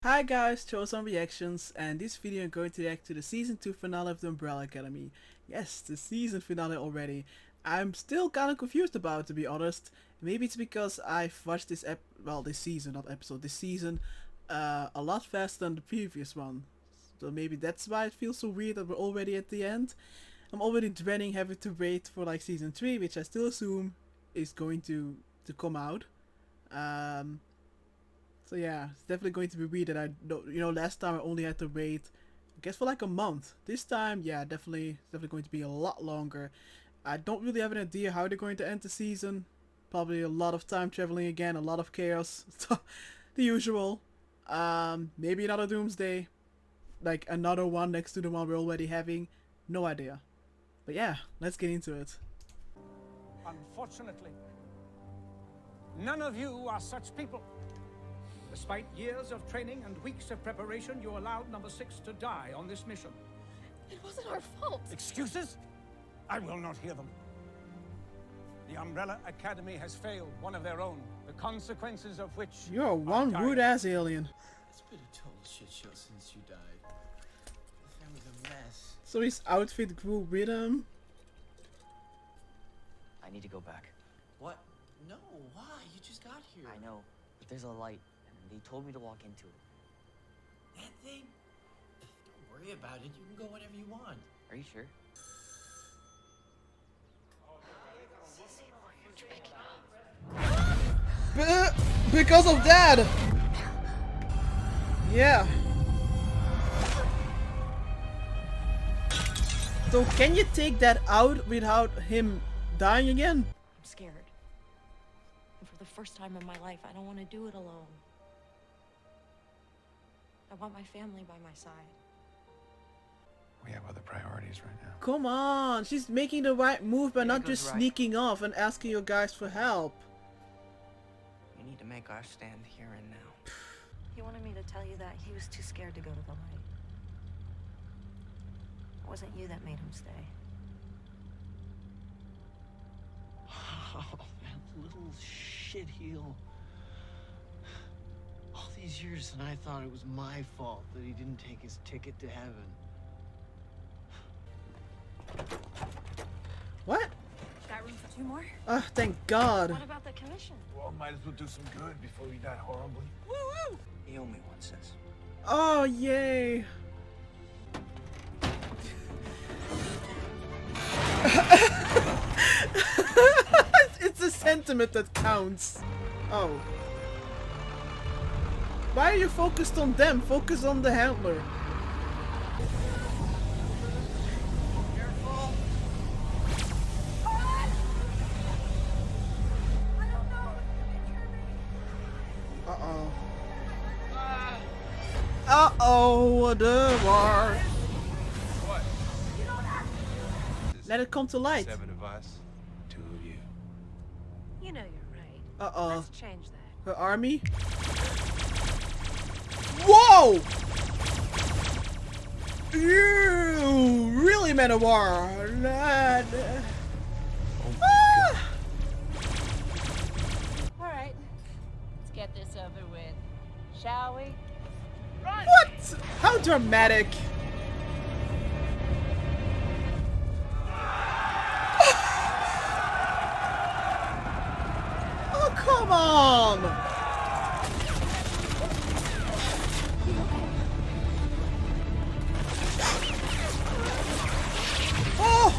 Hi guys, Chosen Reactions, and this video I'm going to react to the season 2 finale of the Umbrella Academy. Yes, the season finale already. I'm still kind of confused about it, to be honest. Maybe it's because I've watched this this season, not episode, this season a lot faster than the previous one. So maybe that's why it feels so weird that we're already at the end. I'm already dreading having to wait for like season 3, which I still assume is going to come out. So yeah, it's definitely going to be weird that I don't, last time I only had to wait, I guess for like a month. This time, yeah, definitely going to be a lot longer. I don't really have an idea how they're going to end the season. Probably a lot of time traveling again, a lot of chaos, the usual. Maybe another Doomsday, like another one next to the one we're already having. No idea. But yeah, let's get into it. Unfortunately, none of you are such people. Despite years of training and weeks of preparation, you allowed number 6 to die on this mission. It wasn't our fault. Excuses? I will not hear them. The Umbrella Academy has failed one of their own, the consequences of which... You're one rude-ass alien. It's been a total shit show since you died. The family's a mess. So his outfit grew with him. I need to go back. What? No, why? You just got here. I know, but there's a light, and they told me to walk into it. That thing? Don't worry about it. You can go whenever you want. Are you sure? Because of Dad! Yeah. So can you take that out without him dying again? I'm scared. And for the first time in my life, I don't want to do it alone. I want my family by my side. We have other priorities right now. Come on, she's making the right move by not goes just right. sneaking off and asking you guys for help. We need to make our stand here and now. He wanted me to tell you that he was too scared to go to the light. It wasn't you that made him stay. Oh, that little shitheel. All these years and I thought it was my fault that he didn't take his ticket to heaven. What? Got room for 2 more? Ah, thank God. What about the commission? Well, might as well do some good before we die horribly. Woo-woo! He owe me 1 cent. Oh, yay. It's the sentiment that counts. Oh. Why are you focused on them? Focus on the handler. Careful. Uh-oh. Uh-oh, the war. What? Let it come to light. 7 of us, 2 of you. You know you're right. Uh-oh. Let's change that. Her army? Whoa! You really meant a war. Lad. Ah! All right. Let's get this over with. Shall we? What? How dramatic. Oh, come on. Oh!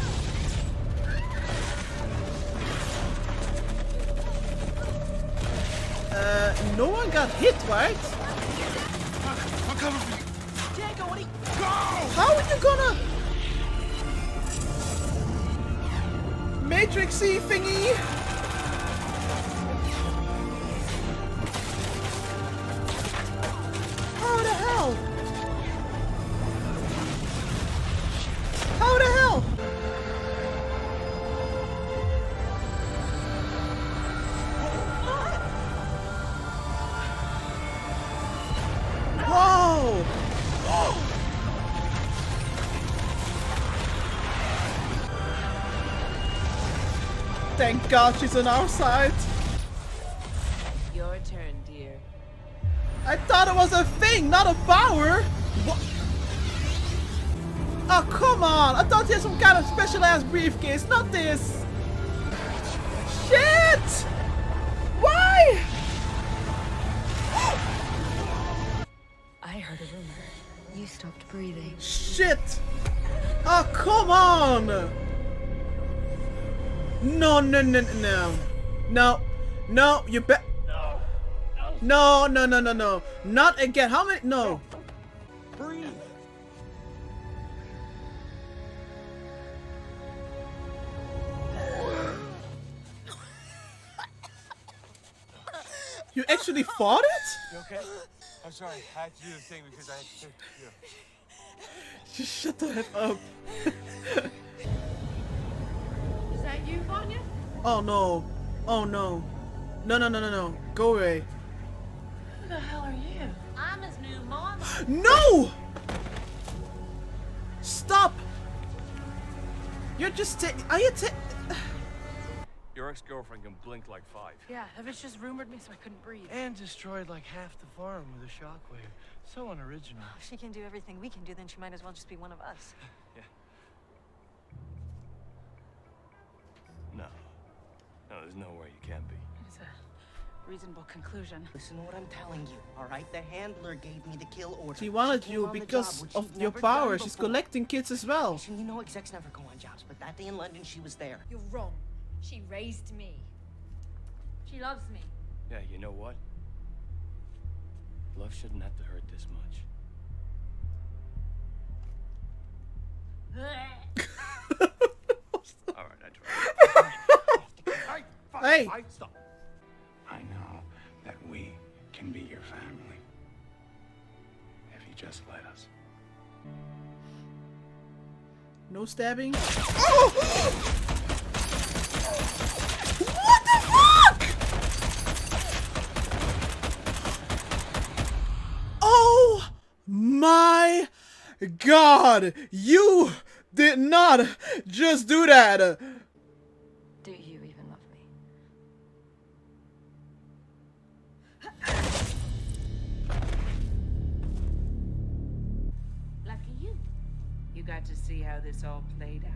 No one got hit, right? I'll cover for you. Diego, what are you... How are you gonna... Matrixy thingy? How the hell? How the hell? Whoa! Thank God she's on our side. Your turn, dear. I thought it was a thing, not a power. What? Oh, come on. I thought he had some kind of special ass briefcase, not this. Shit! Why? I heard a rumor. You stopped breathing. Shit! Oh, come on! No, no, no, no. No. No, you bet. No, no, no, no, no. Not again. How many? No. Breathe. You actually fought it? You okay? I'm sorry. I had to do the thing because I had to. Just shut the F up. Is that you, Vanya? Oh no. Oh no. No, no, no, no, no. Go away. Who the hell are you? I'm his new mom. No! Stop! You're just are you Your ex-girlfriend can blink like 5. Yeah, the bitch just rumored me so I couldn't breathe. And destroyed like half the farm with a shockwave. So unoriginal. If she can do everything we can do, then she might as well just be one of us. Yeah. No. No, there's no way you can be. It's a reasonable conclusion. Listen to what I'm telling you, all right? The handler gave me the kill order. She wanted came you on the because job, which of she'd your never power. done She's before. collecting kids as well. Listen, you know execs never go on jobs, but that day in London, she was there. You're wrong. She raised me. She loves me. Yeah, you know what? Love shouldn't have to hurt this much. All right, I tried. Hey! Stop. I know that we can be your family. If you just let us. No stabbing. Oh! What the fuck? Oh my god! You did not just do that! Do you even love me? Lucky you. You got to see how this all played out.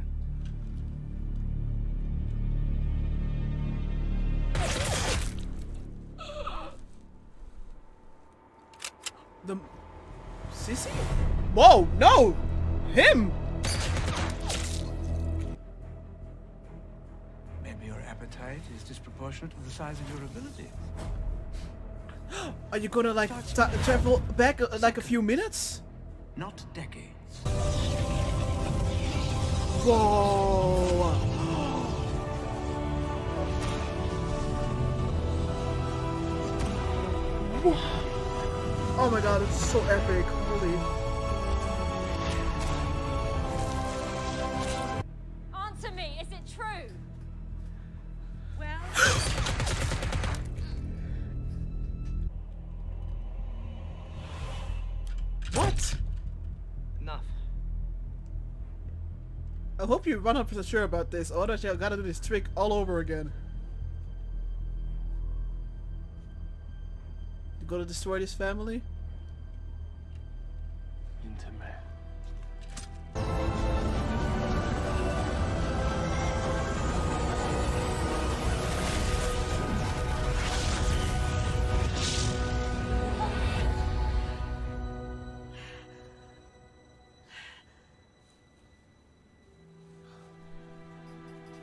The sissy? Whoa, no! Him! Maybe your appetite is disproportionate to the size of your abilities. Are you gonna like travel back like a few minutes? Not decades. Whoa! Oh my god, it's so epic. Holy. Answer me. Is it true? Well, What? Enough. I hope you're 100% sure about this, or else you gotta do this trick all over again. You gonna destroy this family? Intimate.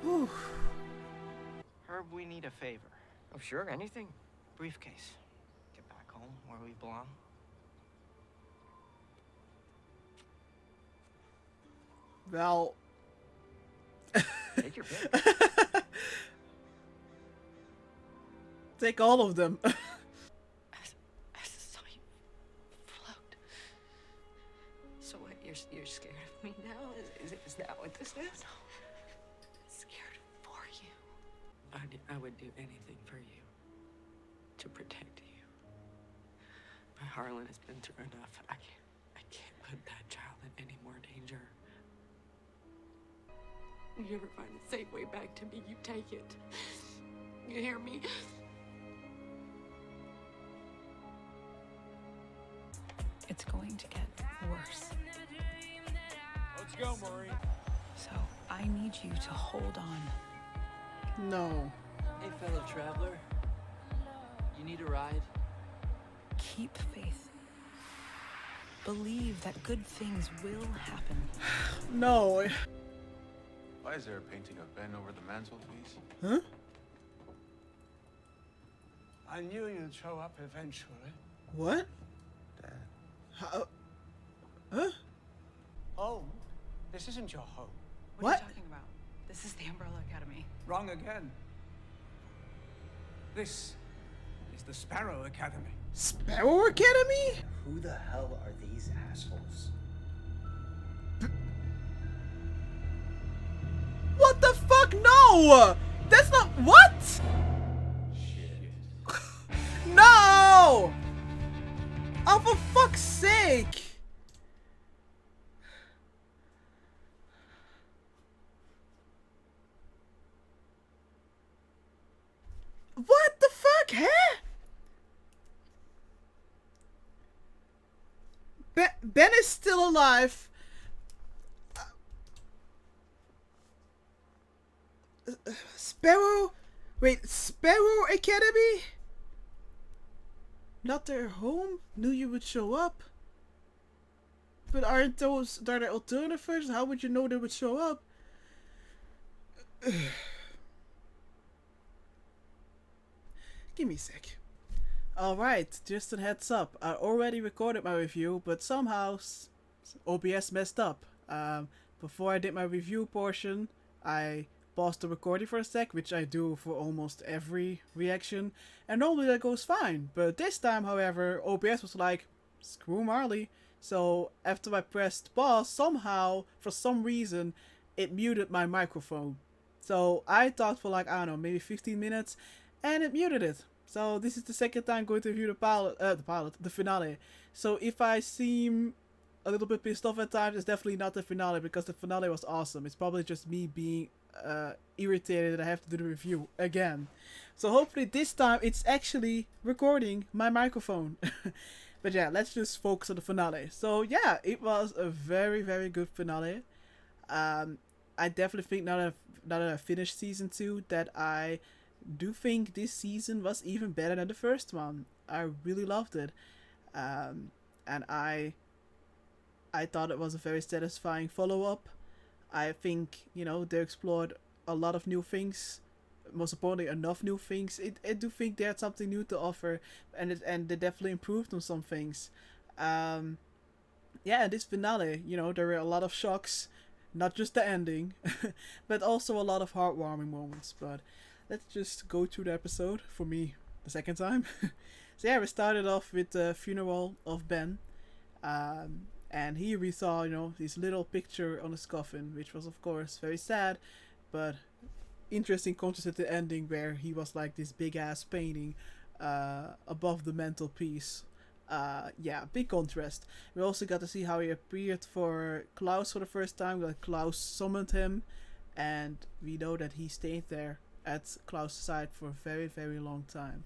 Whew. Herb, we need a favor. Oh, sure, anything. Briefcase. Get back home where we belong. Well... Take your pick. Take all of them. I saw you float. So what? You're scared of me now? Is that what this is? No. I'm scared for you. I would do anything for you. To protect you. But Harlan has been through enough. I can't put that child in any more danger. If you ever find a safe way back to me, you take it. You hear me? It's going to get worse. Let's go, Marie. So I need you to hold on. No. Hey, fellow traveler. You need a ride? Keep faith. Believe that good things will happen. No. Why is there a painting of Ben over the mantelpiece? Huh? I knew you'd show up eventually. What? Dad. How? Huh? Home? This isn't your home. What are What? you talking about? This is the Umbrella Academy. Wrong again. This is the Sparrow Academy. Sparrow Academy? Who the hell are these assholes? What the fuck? No! That's not. What? Shit. No! Oh, for fuck's sake! What the fuck, huh? Ben is still alive. Sparrow? Wait, Sparrow Academy? Not their home? Knew you would show up. But aren't those, are there alternatives? How would you know they would show up? Give me a sec. Alright, just a heads up. I already recorded my review, but somehow OBS messed up. Before I did my review portion, I paused the recording for a sec, which I do for almost every reaction, and normally that goes fine. But this time, however, OBS was like, screw Marley. So after I pressed pause, somehow, for some reason, it muted my microphone. So I thought for like, I don't know, maybe 15 minutes, and it muted it. So this is the second time going to review the finale. So if I seem a little bit pissed off at times, it's definitely not the finale, because the finale was awesome. It's probably just me being irritated that I have to do the review again. So hopefully this time it's actually recording my microphone. But yeah, let's just focus on the finale. So yeah, it was a very, very good finale. I definitely think now that I finished season 2, that I do think this season was even better than the first one. I really loved it. And I thought it was a very satisfying follow-up. I think, you know, they explored a lot of new things. Most importantly, enough new things. I do think they had something new to offer, and they definitely improved on some things. Yeah, this finale, you know, there were a lot of shocks, not just the ending, but also a lot of heartwarming moments. But let's just go through the episode, for me, the second time. So yeah, we started off with the funeral of Ben. And here we saw, you know, his little picture on his coffin, which was of course very sad, but interesting contrast at the ending where he was like this big ass painting above the mantelpiece. Yeah, big contrast. We also got to see how he appeared for Klaus for the first time, like Klaus summoned him, and we know that he stayed there at Klaus' side for a very, very long time.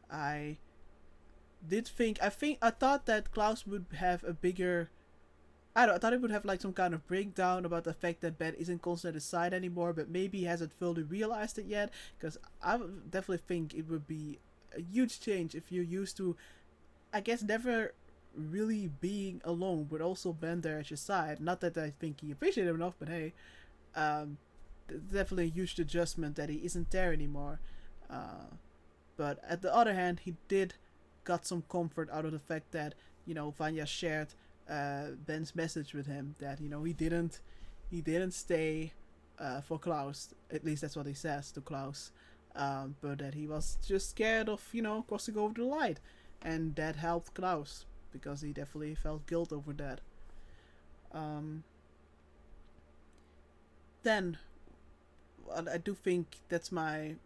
I thought that Klaus would have a bigger, I thought he would have like some kind of breakdown about the fact that Ben isn't constantly at his side anymore, but maybe he hasn't fully realized it yet, because I would definitely think it would be a huge change if you're used to, I guess, never really being alone, but also Ben there at your side. Not that I think he appreciated him enough, but hey, definitely a huge adjustment that he isn't there anymore. But at the other hand, he did got some comfort out of the fact that, you know, Vanya shared Ben's message with him, that, you know, he didn't stay for Klaus. At least that's what he says to Klaus. But that he was just scared of, you know, crossing over the line, and that helped Klaus because he definitely felt guilt over that. Then I do think that's one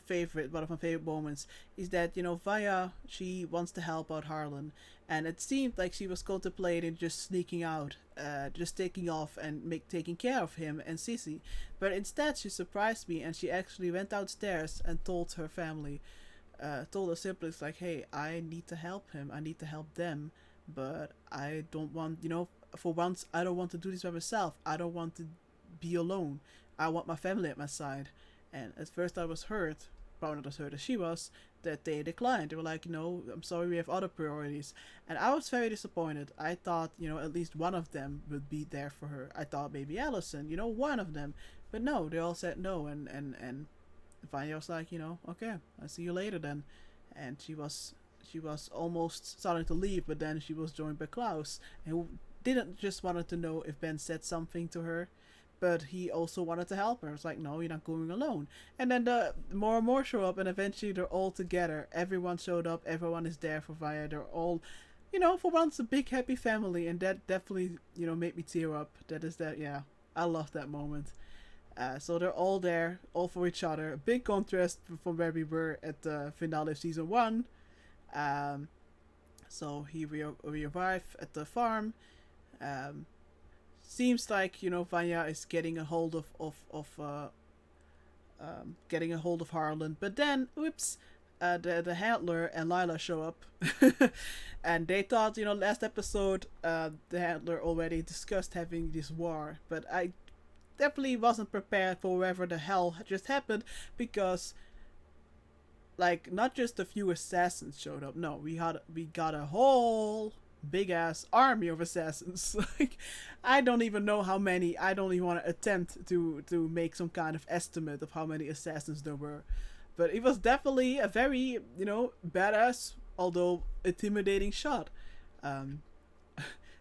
of my favorite moments, is that, you know, Vanya, she wants to help out Harlan, and it seemed like she was contemplating just sneaking out, just taking off and taking care of him and Sissy, but instead she surprised me and she actually went downstairs and told her family. told her siblings like, hey, I need to help him, I need to help them, but I don't want, for once, I don't want to do this by myself. I don't want to be alone. I want my family at my side. And at first I was hurt, probably not as hurt as she was, that they declined. They were like, no, I'm sorry, we have other priorities. And I was very disappointed. I thought, at least one of them would be there for her. I thought maybe Allison, one of them. But no, they all said no, and Vanya was like, okay, I'll see you later then. And she was almost starting to leave, but then she was joined by Klaus, who didn't just wanted to know if Ben said something to her, but he also wanted to help her. It's like, no, you're not going alone. And then the more and more show up, and eventually they're all together. Everyone showed up. Everyone is there for Vanya. They're all, for once a big happy family, and that definitely, made me tear up. Yeah, I love that moment. So they're all there, all for each other. A big contrast from where we were at the finale of season 1. So here we arrive at the farm. Seems like Vanya is getting a hold of Harlan, but then whoops, the handler and Lila show up, and they thought last episode the handler already discussed having this war, but I definitely wasn't prepared for whatever the hell just happened, because not just a few assassins showed up. No, we got a whole big ass army of assassins. I don't even know how many. I don't even want to attempt to make some kind of estimate of how many assassins there were, but it was definitely a very badass, although intimidating shot.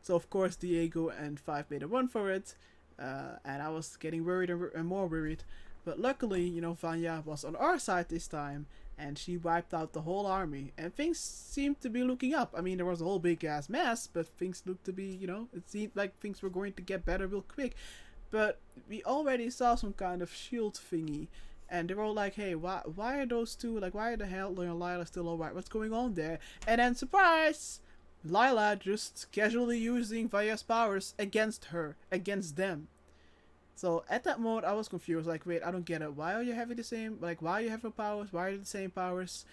So of course Diego and Five made a run for it. And I was getting worried and more worried. But luckily, Vanya was on our side this time, and she wiped out the whole army. And things seemed to be looking up. I mean, there was a whole big ass mess, but things looked to be, it seemed like things were going to get better real quick. But we already saw some kind of shield thingy. And they were all like, hey, why are those two, why are the Handler and Lila still alright? What's going on there? And then, surprise! Lila just casually using Vanya's powers against them. So at that moment I was confused, wait, I don't get it. Why are you having the same, why are you having powers? Why are you the same powers?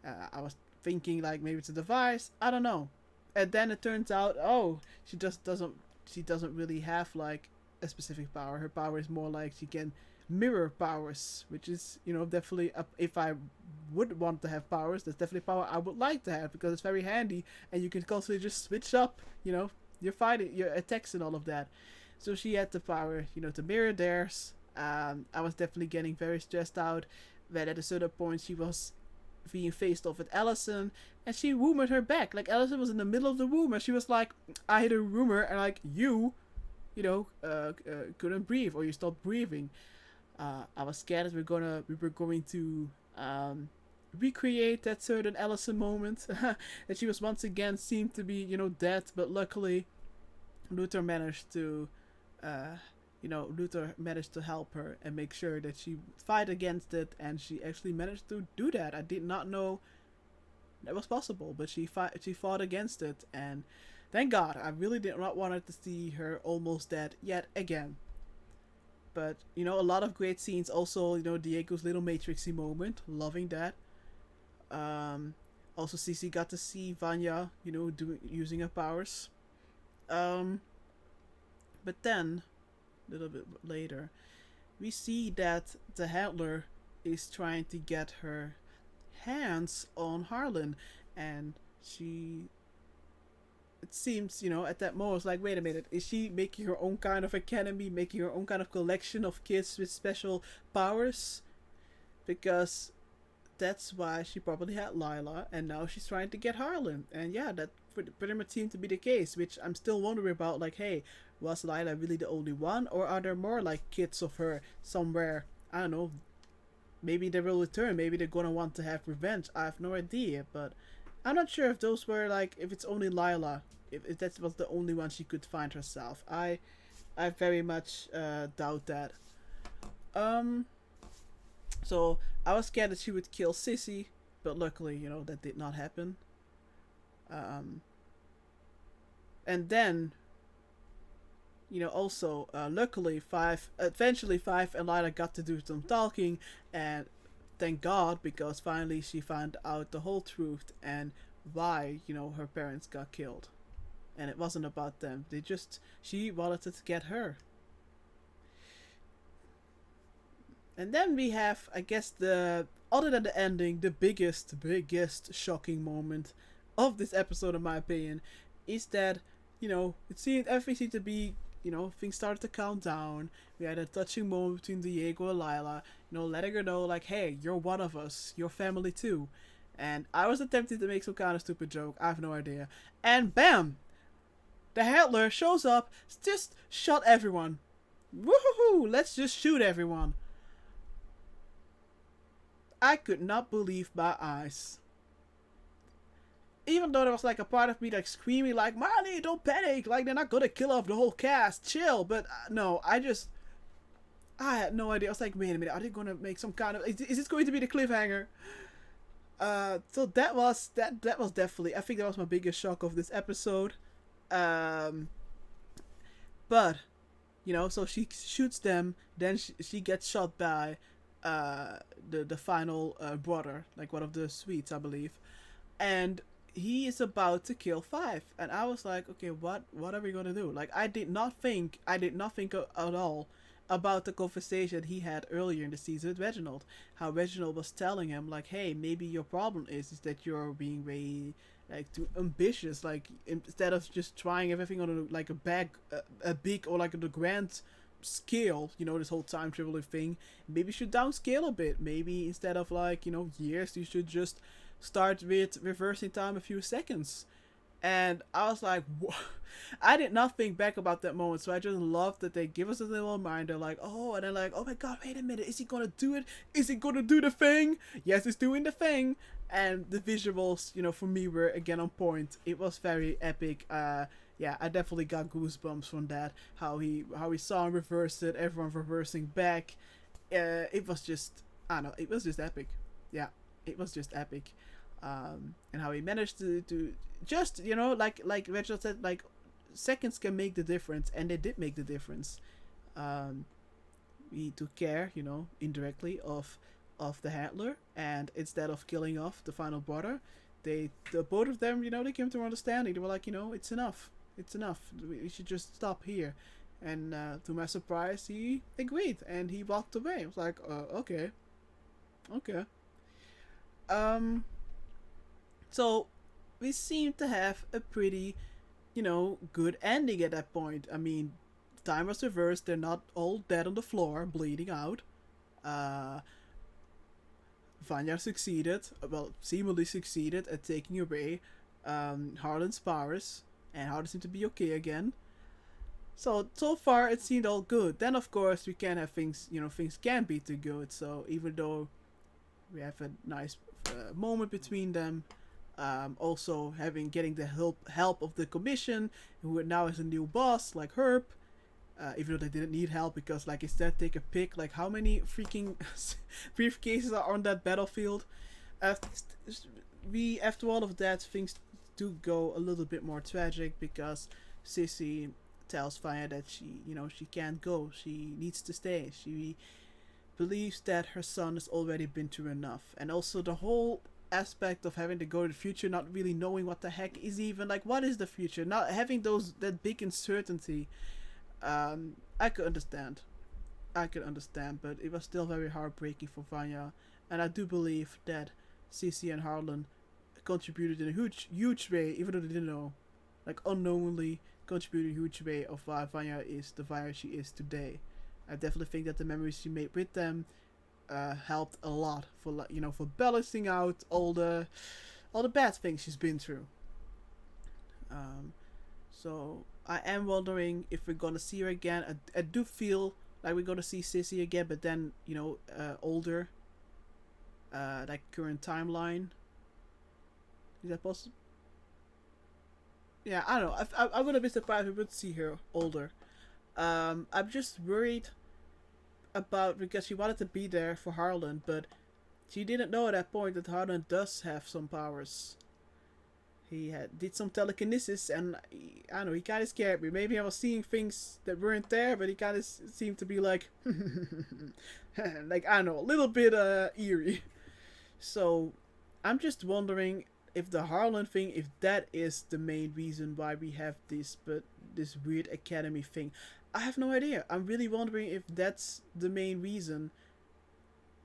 I was thinking maybe it's a device. I don't know. And then it turns out, oh, she doesn't really have a specific power. Her power is more she can mirror powers, which is definitely if I would want to have powers, that's definitely power I would like to have, because it's very handy and you can constantly just switch up your fighting, your attacks and all of that. So she had the power to mirror theirs. I was definitely getting very stressed out that at a certain point she was being faced off with Allison, and she rumored her back. Allison was in the middle of the room and she was like, I had a rumor, and you couldn't breathe, or you stopped breathing. I was scared that we were going to recreate that certain Allison moment that she was once again seemed to be dead, but luckily Luther managed to help her and make sure that she fight against it, and she actually managed to do that. I did not know that was possible, but she fought against it, and thank God. I really did not want to see her almost dead yet again. But a lot of great scenes. Also, Diego's little Matrixy moment, loving that. Also, Cece got to see Vanya, using her powers. But then, a little bit later, we see that the Handler is trying to get her hands on Harlan, and it seems, at that moment, it's wait a minute, is she making her own kind of academy, making her own kind of collection of kids with special powers? Because that's why she probably had Lila, and now she's trying to get Harlan. And yeah, that pretty much seemed to be the case, which I'm still wondering about, hey, was Lila really the only one, or are there more kids of her somewhere? I don't know, maybe they will return, maybe they're gonna want to have revenge. I have no idea, but I'm not sure if those were if it's only Lila, if that was the only one she could find herself. I very much doubt that. So I was scared that she would kill Sissy, but luckily, that did not happen. And then, also, luckily, eventually Five and Lila got to do some talking, and thank God, because finally she found out the whole truth and why, you know, her parents got killed. And it wasn't about them. She wanted to get her. And then we have, I guess, other than the ending, the biggest shocking moment of this episode, in my opinion, is that, you know, everything seemed to be, you know, things started to calm down. We had a touching moment between Diego and Lila, you know, letting her know, like, hey, you're one of us, you're family too. And I was attempting to make some kind of stupid joke, I have no idea. And bam! The Handler shows up, just shot everyone. Woohoo! Let's just shoot everyone. I could not believe my eyes. Even though there was like a part of me like screaming like, Marley, don't panic, like they're not gonna kill off the whole cast, chill. But no, I had no idea. I was like, wait a minute, are they gonna make some kind of, is this going to be the cliffhanger? So that was definitely, I think that was my biggest shock of this episode. But you know, so she shoots them, then she gets shot by the final brother, like one of the suites, I believe, and he is about to kill Five, and I was like, okay, what are we gonna do? Like, I did not think at all about the conversation he had earlier in the season with Reginald. How Reginald was telling him, like, hey, maybe your problem is that you're being very, like, too ambitious. Like, instead of just trying everything on like a big or like the grand scale, you know, this whole time traveling thing, maybe you should downscale a bit. Maybe instead of like, you know, years, you should just start with reversing time a few seconds. And I was like, whoa. I did not think back about that moment, so I just love that they give us a little reminder, like, oh, and then like, oh my god, wait a minute, is he gonna do it? Is he gonna do the thing? Yes, he's doing the thing. And the visuals, you know, for me were again on point. It was very epic. Yeah, I definitely got goosebumps from that. How he saw him reverse it, everyone reversing back. It was just, I don't know, it was just epic. Yeah, it was just epic. And how he managed to just, you know, like Reginald said, like, seconds can make the difference, and they did make the difference. He took care, you know, indirectly of the Handler, and instead of killing off the final brother, the both of them, you know, they came to understanding. They were like, you know, it's enough. We should just stop here. And to my surprise, he agreed, and he walked away. I was like, okay. So we seem to have a pretty, you know, good ending at that point. I mean, time was reversed. They're not all dead on the floor, bleeding out. Vanya seemingly succeeded at taking away Harlan's powers, and Harlan seemed to be okay again. So far it seemed all good. Then of course we can have things, you know, things can be too good. So even though we have a nice moment between them, also getting the help of the commission, who now has a new boss like Herb. Even though they didn't need help, because like instead take a pick, like how many freaking briefcases are on that battlefield. After all of that, things do go a little bit more tragic, because Sissy tells Fire that she can't go, she needs to stay. She believes that her son has already been through enough, and also the whole aspect of having to go to the future, not really knowing what the heck is even, like, what is the future, not having that big uncertainty. I could understand, but it was still very heartbreaking for Vanya, and I do believe that Cece and Harlan contributed in a huge way, even though they didn't know, like unknowingly contributed in a huge way of why Vanya is the Vanya she is today. I definitely think that the memories she made with them helped a lot for, you know, for balancing out all the bad things she's been through. So I am wondering if we're gonna see her again. I do feel like we're gonna see Sissy again, but then, you know, older, like current timeline. Is that possible? Yeah, I don't know. I wouldn't be surprised if we would see her older. I'm just worried about, because she wanted to be there for Harlan, but she didn't know at that point that Harlan does have some powers. did some telekinesis, and I don't know, he kind of scared me. Maybe I was seeing things that weren't there, but he kind of seemed to be like, like, I don't know, a little bit eerie. So I'm just wondering if the Harlan thing, if that is the main reason why we have this weird academy thing. I have no idea. I'm really wondering if that's the main reason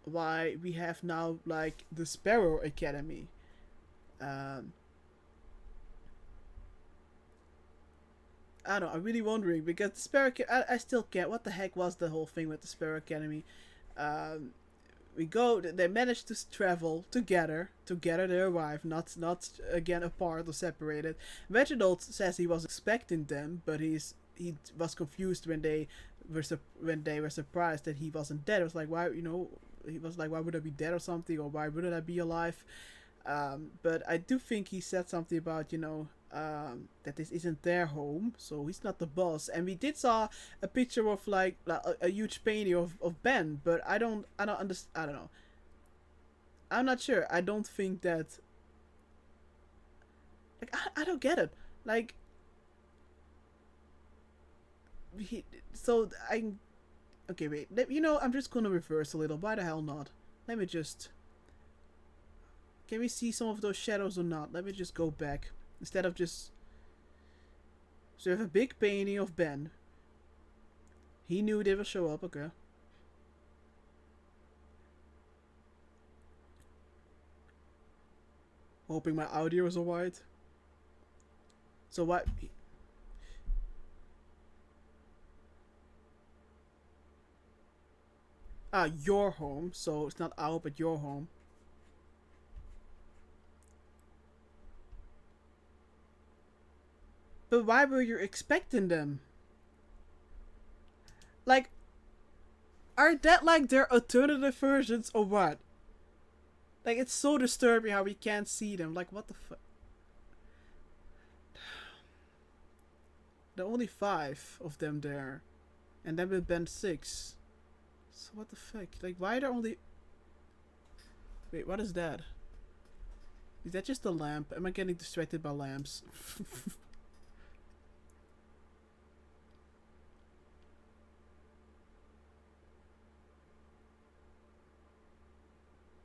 why we have now like the Sparrow Academy. I don't know, I'm really wondering, because the Sparrow I still can't. What the heck was the whole thing with the Sparrow Academy? They managed to travel together they arrive, not again apart or separated. Reginald says he was expecting them, but he was confused when they were surprised that he wasn't dead. It was like, why, he was like, why would I be dead or something, or why wouldn't I be alive? But I do think he said something about, that this isn't their home, so he's not the boss. And we did saw a picture of like a huge painting of Ben, but I don't understand. I don't know. I'm not sure. I don't think that. Like, I don't get it. Like, okay, wait. I'm just gonna reverse a little. Why the hell not? Let me just. Can we see some of those shadows or not? Let me just go back. Instead of just... So we have a big painting of Ben. He knew they would show up, okay. Hoping my audio is alright. So what... your home. So it's not our, but your home. But why were you expecting them? Like, are that like their alternative versions or what? Like, it's so disturbing how we can't see them. Like, what the fuck? There are only 5 of them there. And then with Ben 6. So what the fuck? Like, why are there only... Wait, what is that? Is that just a lamp? Am I getting distracted by lamps?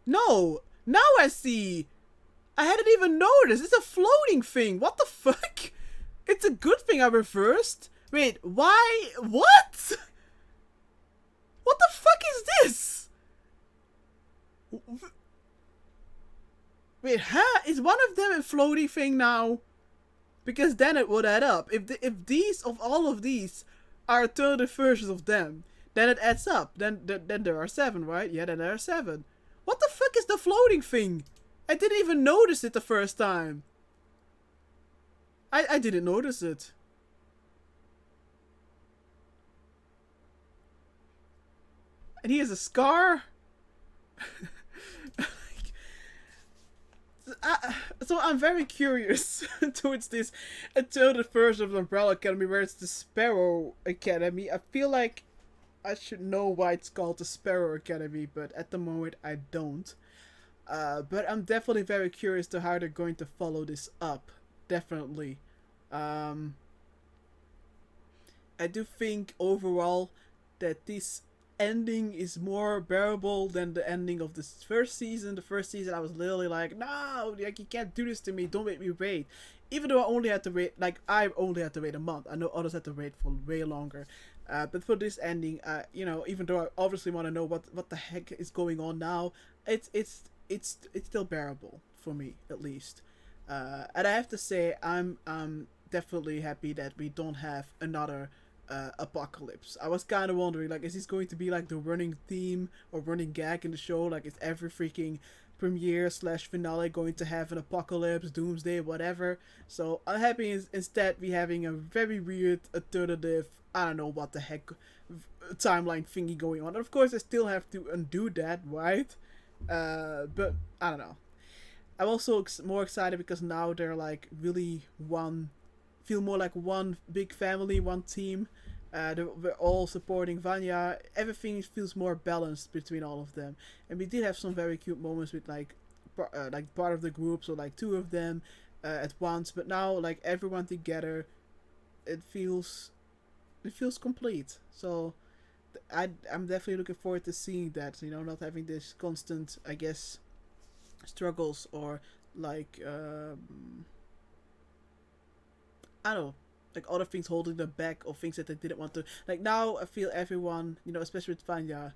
No! Now I see! I hadn't even noticed! It's a floating thing! What the fuck? It's a good thing I reversed! Wait, why? What? What the fuck is this? Wait, huh? Is one of them a floating thing now? Because then it would add up. If these, of all of these, are alternative versions of them, then it adds up. Then there are 7, right? Yeah, then there are 7. What the fuck is the floating thing? I didn't even notice it the first time. I didn't notice it. And he has a scar? So I'm very curious towards this alternative version of the Umbrella Academy where it's the Sparrow Academy. I feel like I should know why it's called the Sparrow Academy, but at the moment I don't. But I'm definitely very curious to how they're going to follow this up. Definitely. I do think overall that this ending is more bearable than the ending of this first season. The first season I was literally like, no, like, you can't do this to me, don't make me wait. Even though I only had to wait, like, I only had to wait a month. I know others had to wait for way longer. But for this ending, even though I obviously want to know what the heck is going on now, it's still bearable for me, at least. And I have to say, I'm definitely happy that we don't have another apocalypse. I was kind of wondering, like, is this going to be like the running theme or running gag in the show? Like, is every freaking premiere / finale going to have an apocalypse, doomsday, whatever? So I'm happy instead we having a very weird alternative, I don't know what the heck, timeline thingy going on. And of course I still have to undo that, right? But I don't know. I'm also more excited because now they're like really feel more like one big family, one team. We're all supporting Vanya. Everything feels more balanced between all of them. And we did have some very cute moments with like part of the group, so like 2 of them. at once, but now like everyone together, it feels complete. So I'm definitely looking forward to seeing that. You know, not having this constant, I guess, struggles or like I don't know, like other things holding them back or things that they didn't want to. Like now, I feel everyone, you know, especially with Vanya,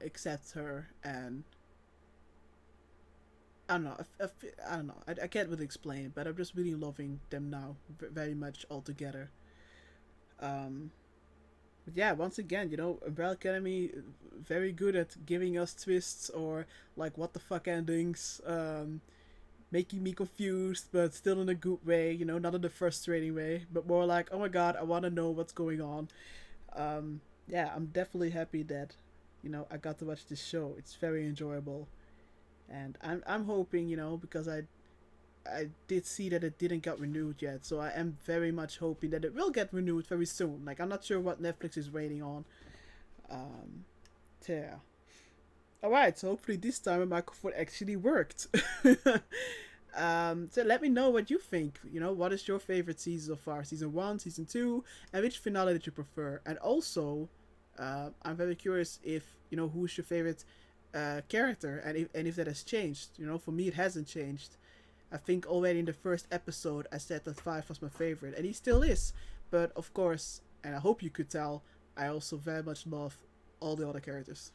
accepts her, and I don't know. I don't know. I can't really explain, but I'm just really loving them now very much all together. Um, but yeah, once again, you know, Umbrella Academy very good at giving us twists or like what the fuck endings. Making me confused, but still in a good way, you know, not in a frustrating way, but more like, oh my god, I want to know what's going on. Yeah, I'm definitely happy that, you know, I got to watch this show. It's very enjoyable, and I'm hoping, you know, because I did see that it didn't get renewed yet, so I am very much hoping that it will get renewed very soon. Like, I'm not sure what Netflix is waiting on. So yeah. Alright, so hopefully this time my microphone actually worked. So let me know what you think. You know, what is your favorite season so far? Season 1, Season 2, and which finale did you prefer? And also, I'm very curious if, you know, who's your favorite character, and if that has changed. You know, for me it hasn't changed. I think already in the first episode I said that Five was my favorite, and he still is. But of course, and I hope you could tell, I also very much love all the other characters.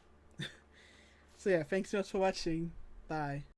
So yeah, thanks so much for watching. Bye.